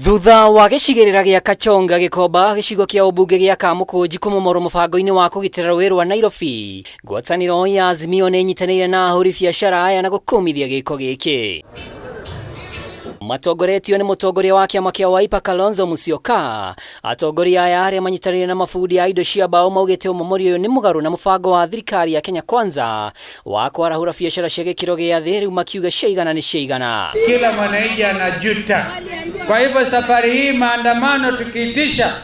Thutha wa gĩcigĩrĩra gĩa Kachonga Gĩkomba gĩcigo kĩa ũmbunge gĩa Kamũkũnji kũmomorwo mũbango-inĩ wa kũgitĩra rũũĩ rwa Nairobi, ngwatanĩro ya Azimio nĩ ĩnyitanĩire na ahũri biacara aya na gũkũmithia gĩko gĩkĩ. Matongoretio nĩ mũtongoria wa kĩama kĩa Wiper Kalonzo Musyoka. Atongoria aya arĩa manyitanĩire na mabundi a indo cia mbaũ maugĩte ũmomorio ũyũ nĩ mũgarũ na mũbango wa thirikari ya Kenya Kwanza wa kwarahũra biacara cia gĩkĩro gĩa thĩ, rĩu makiuga ciaigana nĩ ciaigana. Kila mwananchi anajuta. Kwa hivyo safari hii maandamano tukiitisha,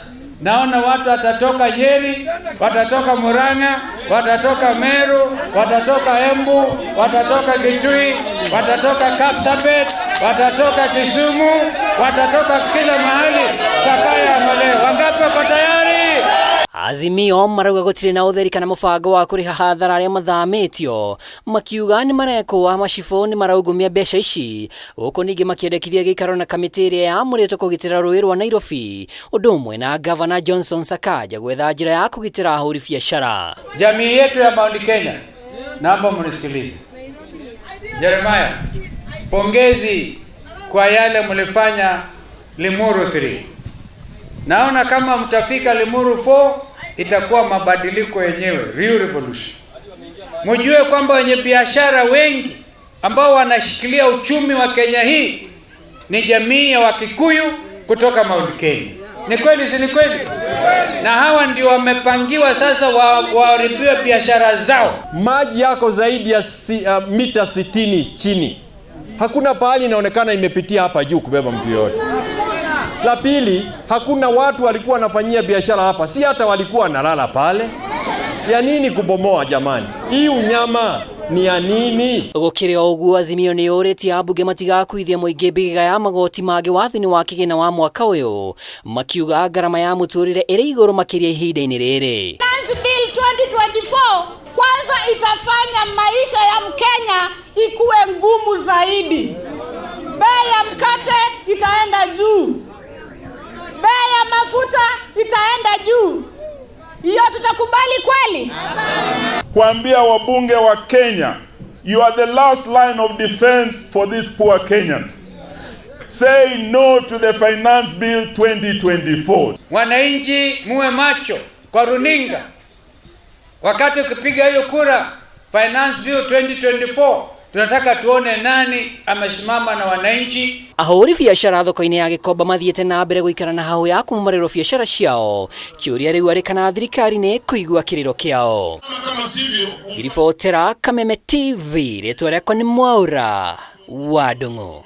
naona watu watatoka Nyeri, watatoka Murang'a, watatoka Meru, watatoka Embu, watatoka Kitui, watatoka Kapsabet, watatoka Kisumu, watatoka kila mahali. Sakaya mole, wangapi wako tayari? Azimio marauga gũtirĩ na ũtheri kana mũbango wa kũrĩha hathara arĩa mathamĩtio, makiuga nĩ marekwo macibũ nĩ maraugumia mbeca ici, gũkũ ningĩ makĩendekithia gĩikaro na kamĩtĩ ĩrĩa yamũrĩtwo kũgitĩra rũũĩ rwa Nairobi, ũndũ ũmwe na Gavana Johnson Sakaja gwetha njĩra ya kũgitĩra ahũri biacara. Jamii yetu ya Mount Kenya, naomba mnisikilize. Jeremiah, pongezi kwa yale mlifanya Limuru 3. Naona kama mtafika Limuru 4 itakuwa mabadiliko yenyewe, real revolution. Mjue kwamba wenye biashara wengi ambao wanashikilia uchumi wa Kenya hii ni jamii ya Wakikuyu kutoka Mount Kenya. Ni kweli si ni kweli? Na hawa ndio wamepangiwa sasa waharibiwe biashara zao. Maji yako zaidi ya mita 60 chini. Hakuna pahali inaonekana imepitia hapa juu kubeba mtu yote. La pili, hakuna watu walikuwa wanafanyia biashara hapa, si hata walikuwa wanalala pale. Ya nini kubomoa jamani? Hii unyama ni ya nini? Gũkĩrĩ o ũguo, Azimio nĩ yũrĩtie ambunge matigakuithie mũingĩ mbĩgĩga ya magoti mangĩ wathani wa kĩgĩna wa mwaka ũyũ, makiuga ngarama ya mũtũrĩre ĩrĩ igũrũ makĩria ihinda-inĩ rĩrĩ. Finance Bill 2024 kwanza itafanya maisha ya Mkenya ikuwe ngumu zaidi. Bei ya mkate itaenda juu. Bei ya mafuta itaenda juu. Hiyo tutakubali kweli? Kuambia wabunge wa Kenya, you are the last line of defense for these poor Kenyans. Say no to the Finance Bill 2024. Wananchi muwe macho kwa runinga. Wakati ukipiga hiyo kura Finance Bill 2024, tunataka tuone nani amesimama na wananchi. Ahũri biacara thoko-inĩ ya Gĩkomba mathiĩte na mbere gũikara na hau ya kũmomorerwo biacara ciao, kĩũria rĩu arĩ kana thirikari nĩ kũigua kĩrĩro kĩao. Iribotera Kameme TV, rĩtwa rĩakwa nĩ Mwaura wa Ndung'u.